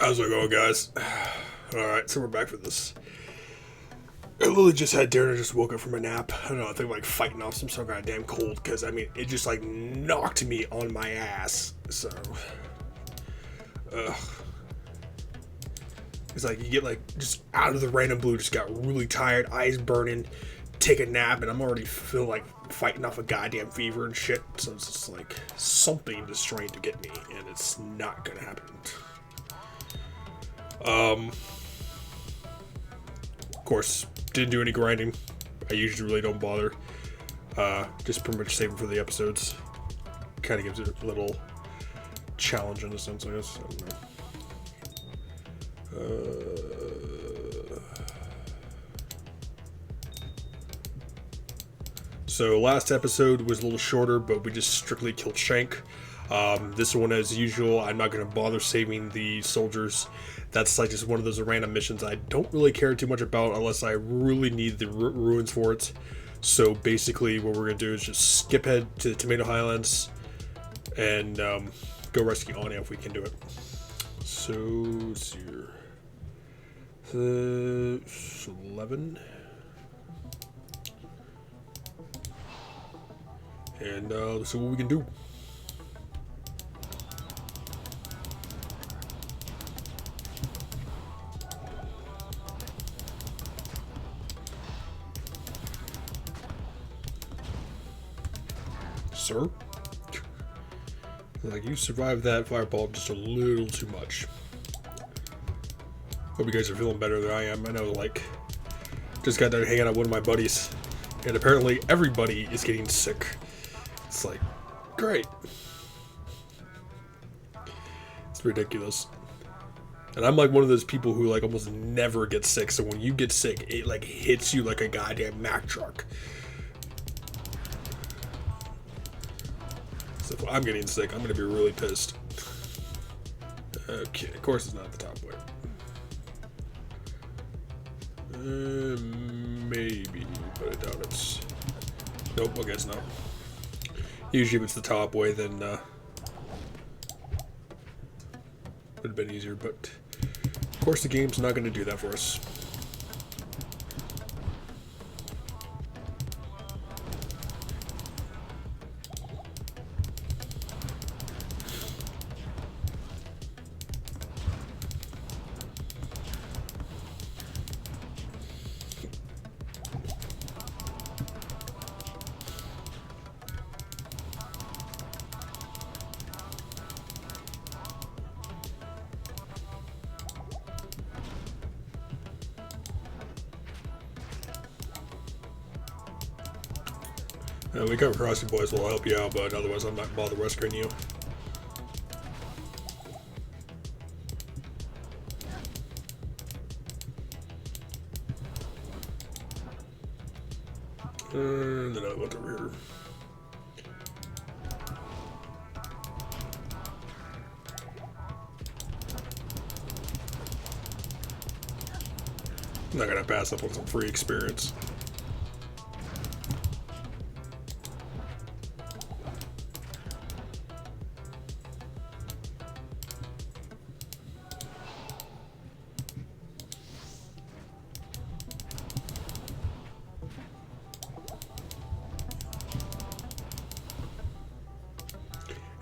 How's it going, guys? Alright, so we're back for this. I literally just had dinner, just woke up from a nap. I don't know, I think like fighting off some sort of goddamn cold, because I mean, it just like knocked me on my ass. So, ugh. It's like you get like just out of the random blue, just got really tired, eyes burning, take a nap, and I'm already feel like fighting off a goddamn fever and shit. So it's just like something just trying to get me, and it's not gonna happen. Of course, didn't do any grinding. I usually really don't bother. Just pretty much saving for the episodes. Kind of gives it a little challenge in a sense, I guess. I don't know. So last episode was a little shorter, but we just strictly killed Shank. This one, as usual, I'm not going to bother saving the soldiers. That's like just one of those random missions I don't really care too much about unless I really need the ruins for it. So basically what we're going to do is just skip ahead to the Tomato Highlands and go rescue Anya if we can do it. So, let's see here. 11. And let's see what we can do. Sir? Like, you survived that fireball just a little too much. Hope you guys are feeling better than I am. I know, like, just got done hanging out with one of my buddies, and apparently everybody is getting sick. It's like, great. It's ridiculous. And I'm like one of those people who like almost never get sick, so when you get sick, it like hits you like a goddamn Mack truck. So if I'm getting sick, I'm gonna be really pissed. Okay, of course it's not the top way. Maybe, but I doubt it. Nope, okay, it's not. Usually if it's the top way, then would have been easier, but of course the game's not going to do that for us. We come across you boys, will help you out, but otherwise I'm not going to bother rescuing you. And then I went over here. I'm not going to pass up on some free experience.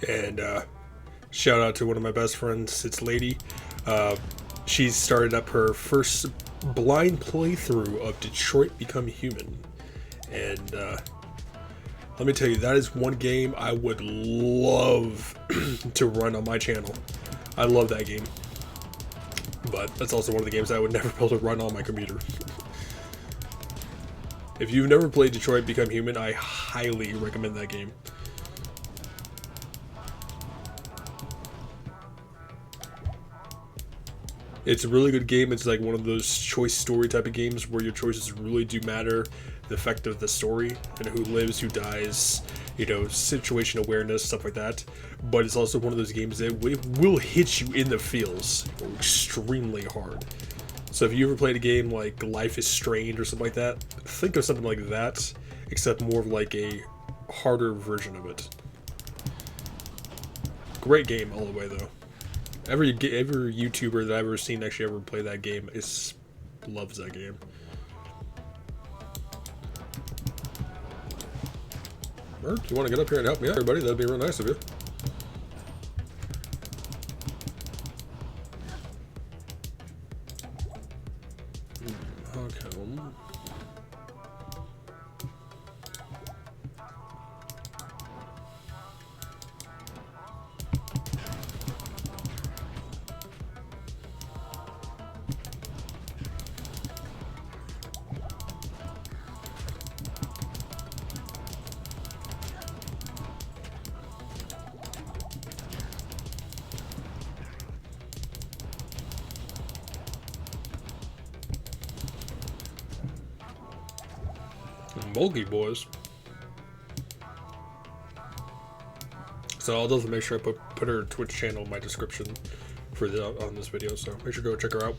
And shout out to one of my best friends, it's Lady. She started up her first blind playthrough of Detroit Become Human. And let me tell you, that is one game I would love to run on my channel. I love that game. But that's also one of the games I would never be able to run on my computer. If you've never played Detroit Become Human, I highly recommend that game. It's a really good game. It's like one of those choice story type of games where your choices really do matter. The effect of the story and who lives, who dies, you know, situation awareness, stuff like that. But it's also one of those games that will hit you in the feels extremely hard. So if you ever played a game like Life is Strange or something like that, think of something like that, except more of like a harder version of it. Great game all the way though. Every YouTuber that I've ever seen actually ever play that game loves that game. Merc, you want to get up here and help me out, everybody? That'd be real nice of you. Okay. Bulky boys. So I'll definitely make sure I put her Twitch channel in my description for on this video. So make sure to go check her out.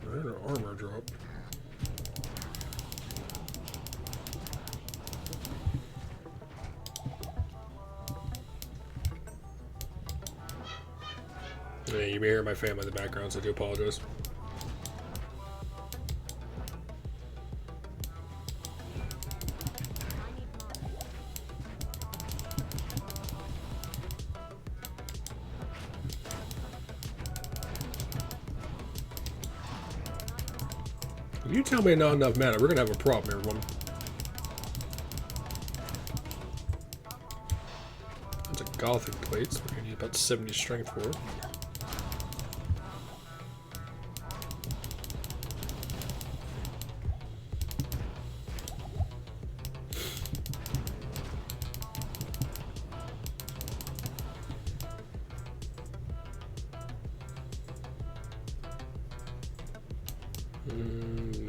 I had an armor drop. Yeah, you may hear my family in the background, so I do apologize. If you tell me not enough mana, we're gonna have a problem, everyone. That's a Gothic plate, so we're gonna need about 70 strength for it.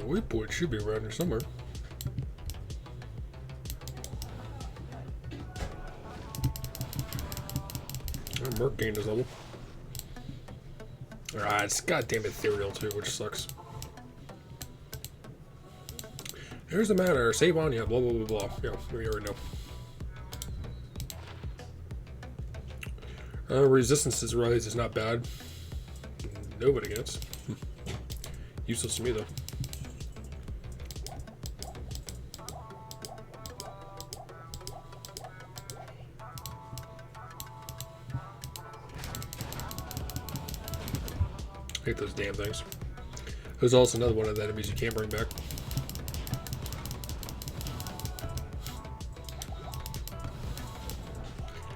Whipwood should be around here somewhere. Merc gained his level. Alright, it's goddamn ethereal too, which sucks. Here's the matter. Save Anya, blah blah blah blah. Yeah, we already know. Resistance is rise is not bad. Nobody gets. Useless to me though. I hate those damn things. There's also another one of the enemies you can't bring back.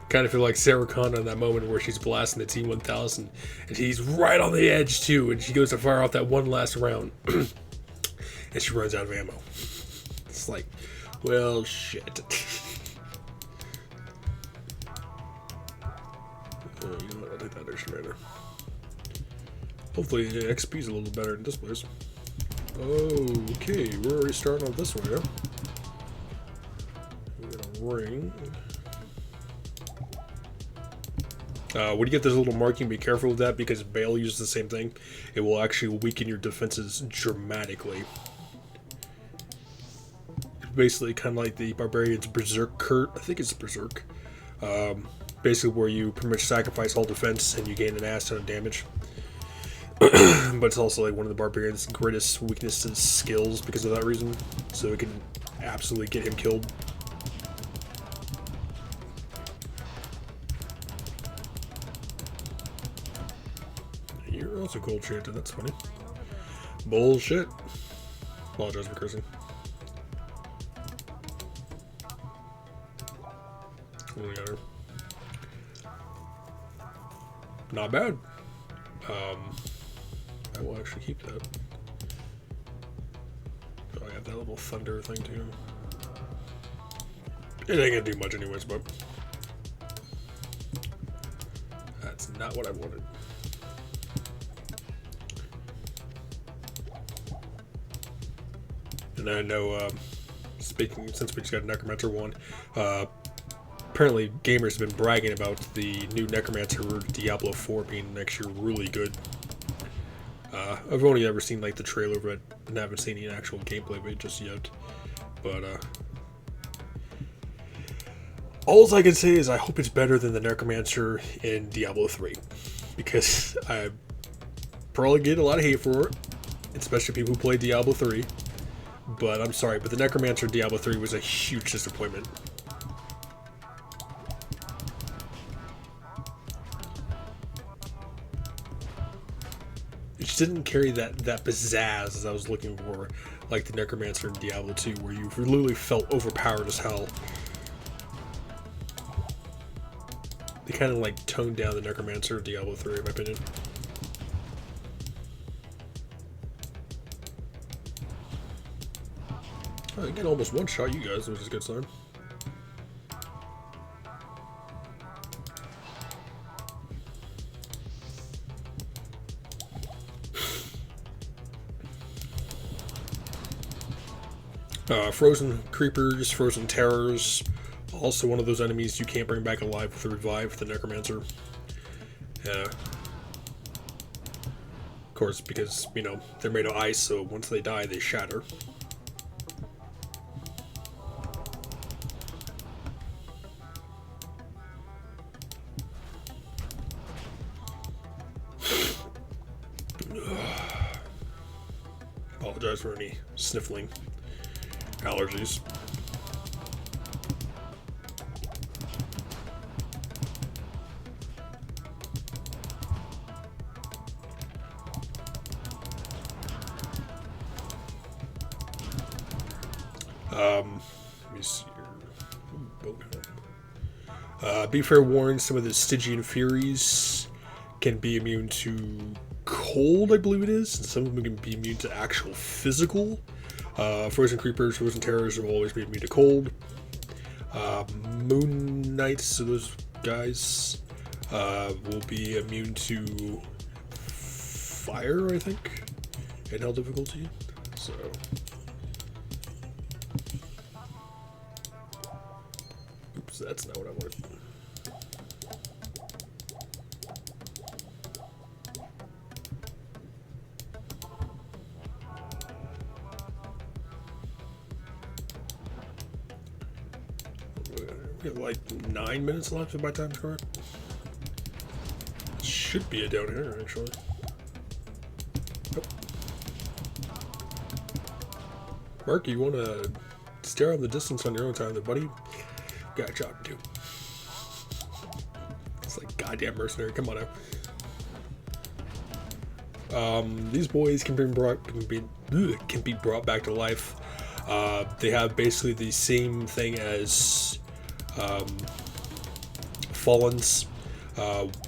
Kind of feel like Sarah Connor in that moment where she's blasting the T-1000 and he's right on the edge too, and she goes to fire off that one last round and she runs out of ammo. It's like, well, shit. You know what, I'll take that exterminator. Hopefully the XP is a little better in this place. Okay, we're already starting off this way, huh? We got a ring. When you get this little marking, be careful with that because Bale uses the same thing. It will actually weaken your defenses dramatically. It's basically kind of like the Barbarian's Berserker. I think it's Berserk. Basically where you pretty much sacrifice all defense and you gain an ass ton of damage. But it's also like one of the Barbarian's greatest weaknesses skills because of that reason. So it can absolutely get him killed. You're also gold chanted, that's funny. Bullshit. Apologize for cursing. What do we got here? Not bad. I will actually keep that. Oh, I have that little thunder thing too. It ain't gonna do much anyways, but that's not what I wanted. And I know, speaking, since we just got a Necromancer one, apparently gamers have been bragging about the new Necromancer Diablo 4 being actually really good. I've only ever seen like the trailer of it and haven't seen any actual gameplay of it just yet. But all I can say is I hope it's better than the Necromancer in Diablo 3. Because I probably get a lot of hate for it, especially people who play Diablo 3. But I'm sorry, but the Necromancer in Diablo 3 was a huge disappointment. It just didn't carry that pizzazz as I was looking for, like the Necromancer in Diablo 2, where you literally felt overpowered as hell. They kind of like toned down the Necromancer in Diablo 3, in my opinion. Oh, I can almost one-shot you guys, which is a good sign. Frozen creepers, frozen terrors, also one of those enemies you can't bring back alive with a revive, the Necromancer. Of course, because, you know, they're made of ice, so once they die, they shatter. Apologize for any sniffling allergies. Let me see here. Be fair warned, some of the Stygian Furies can be immune to cold, I believe it is, and some of them can be immune to actual physical. Frozen creepers, frozen terrors will always be immune to cold. Moon Knights, so those guys will be immune to fire, I think, in hell difficulty. So, oops, that's not what I wanted. We have like 9 minutes left if my time's correct. Should be a down here, actually. Oh. Mark, you want to stare on the distance on your own time there, buddy? Got a job to do. It's like goddamn mercenary. Come on now. These boys can be brought back to life. They have basically the same thing as Fallens.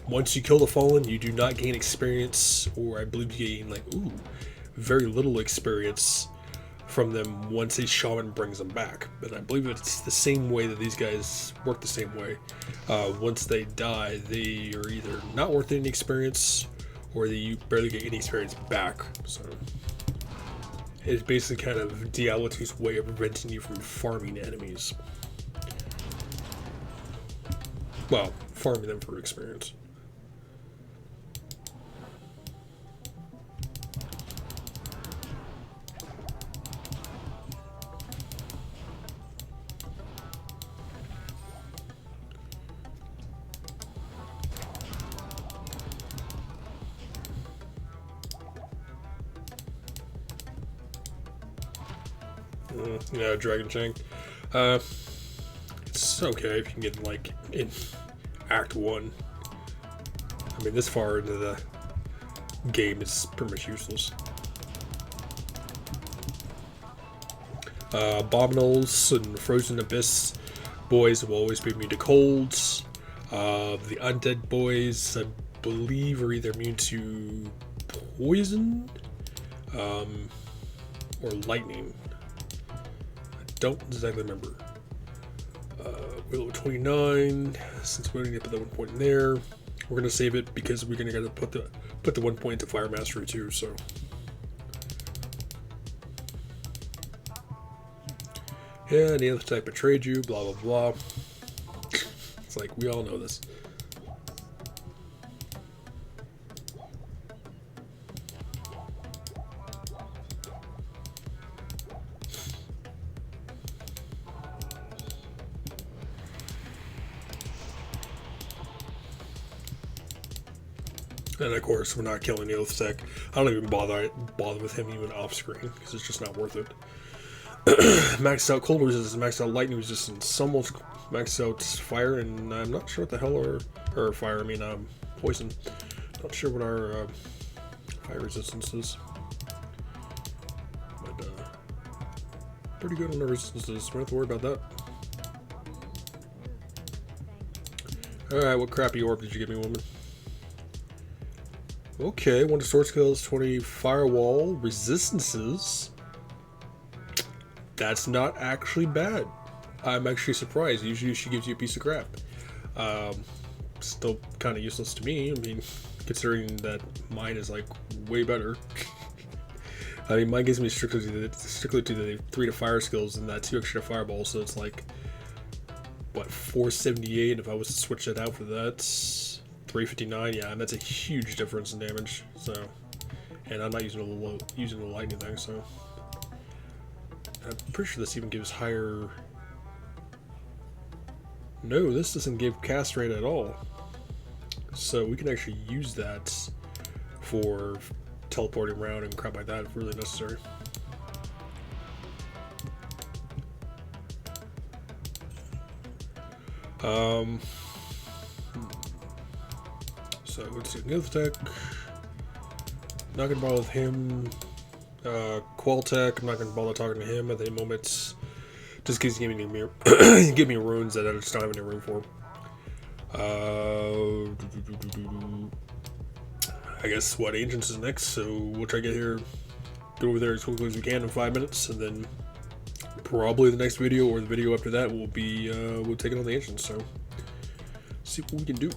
Once you kill the Fallen, you do not gain experience, or I believe you gain like very little experience from them once a shaman brings them back. And I believe it's the same way that these guys work the same way. Once they die, they are either not worth any experience, or you barely get any experience back. So it's basically kind of Diablo 2's way of preventing you from farming enemies. Well, farming them for experience. Yeah, Dragon Shank. It's okay if you can get like in Act 1. I mean, this far into the game, it's pretty much useless. Abominals and Frozen Abyss boys will always be immune to colds. The Undead boys, I believe, are either immune to poison or lightning. I don't exactly remember. We're level 29. Since we're gonna put that 1 point in there, we're gonna save it because we're gonna put the 1 point into Fire Mastery too. So, yeah, any other type betrayed you. Blah blah blah. It's like we all know this. And of course, we're not killing the Oath Tech. I don't even bother with him even off screen because it's just not worth it. Maxed out cold resistance, maxed out lightning resistance, somewhat maxed out fire, and I'm not sure what the hell or fire. I mean poison. Not sure what our fire resistance is, but pretty good on the resistances. We don't have to worry about that. All right, what crappy orb did you give me, woman? Okay, 1 to sword skills, 20 firewall resistances. That's not actually bad. I'm actually surprised. Usually she gives you a piece of crap. Still kind of useless to me. I mean, considering that mine is like way better. I mean, mine gives me strictly to the 3 to fire skills and that 2 extra fireballs, so it's like, what, 478 if I was to switch it out for that. 359, yeah, and that's a huge difference in damage. So, and I'm not using the lightning thing, so I'm pretty sure this even gives higher. No, this doesn't give cast rate at all. So we can actually use that for teleporting around and crap like that if really necessary. So let's see, Oath Tech. Not gonna bother with him. Quell Tech, I'm not gonna bother talking to him at the moment. Just because he's giving me give me runes that I just don't have any room for. I guess what Ancients is next, so we'll try to get here, get over there as quickly as we can in 5 minutes, and then probably the next video or the video after that will be we'll take it on the Ancients. So see what we can do.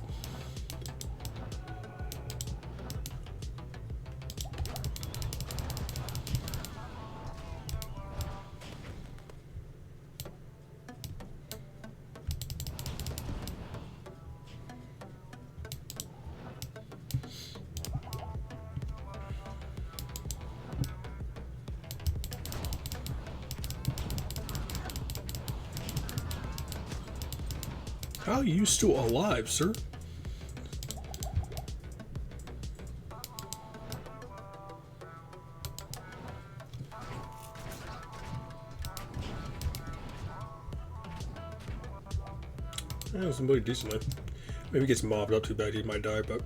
How are you still alive, sir? Yeah, it was really decently. Maybe he gets mobbed up too bad, he might die, but.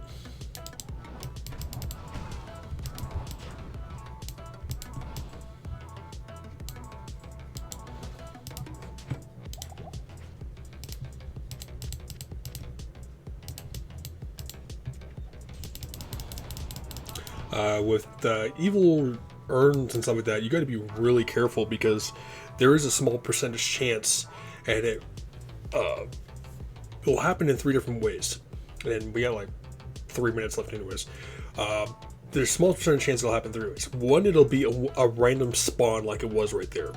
With evil urns and stuff like that, you got to be really careful because there is a small percentage chance, and it will happen in 3 different ways. And we got like 3 minutes left, anyways. There's a small percentage chance it'll happen 3 ways. 1, it'll be a random spawn like it was right there.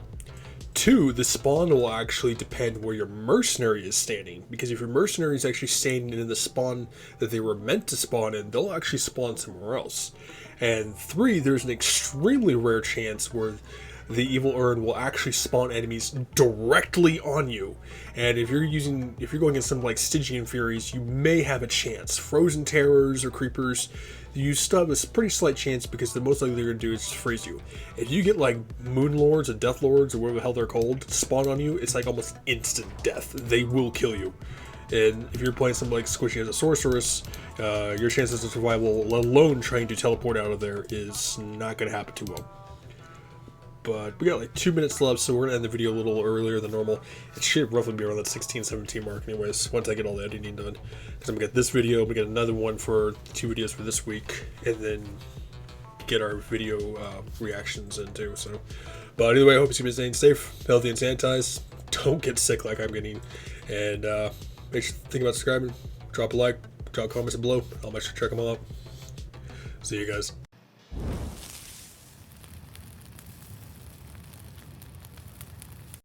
2, the spawn will actually depend where your mercenary is standing, because if your mercenary is actually standing in the spawn that they were meant to spawn in, they'll actually spawn somewhere else. And 3, there's an extremely rare chance where the evil urn will actually spawn enemies directly on you. And if you're going against some like Stygian Furies, you may have a chance. Frozen Terrors or Creepers, you still have a pretty slight chance because the most likely they're going to do is just freeze you. If you get like Moon Lords or Death Lords or whatever the hell they're called spawn on you, it's like almost instant death. They will kill you. And if you're playing something like Squishy as a Sorceress, your chances of survival, let alone trying to teleport out of there, is not going to happen too well. But we got like 2 minutes left, so we're going to end the video a little earlier than normal. It should roughly be around that 16-17 mark anyways, once I get all the editing done. Because I'm going to get this video, we get another one for 2 videos for this week, and then get our video reactions in too. So, but anyway, I hope you've been staying safe, healthy, and sanitized. Don't get sick like I'm getting. And make sure to think about subscribing, drop a like, drop comments below. I'll make sure to check them all out. See you guys.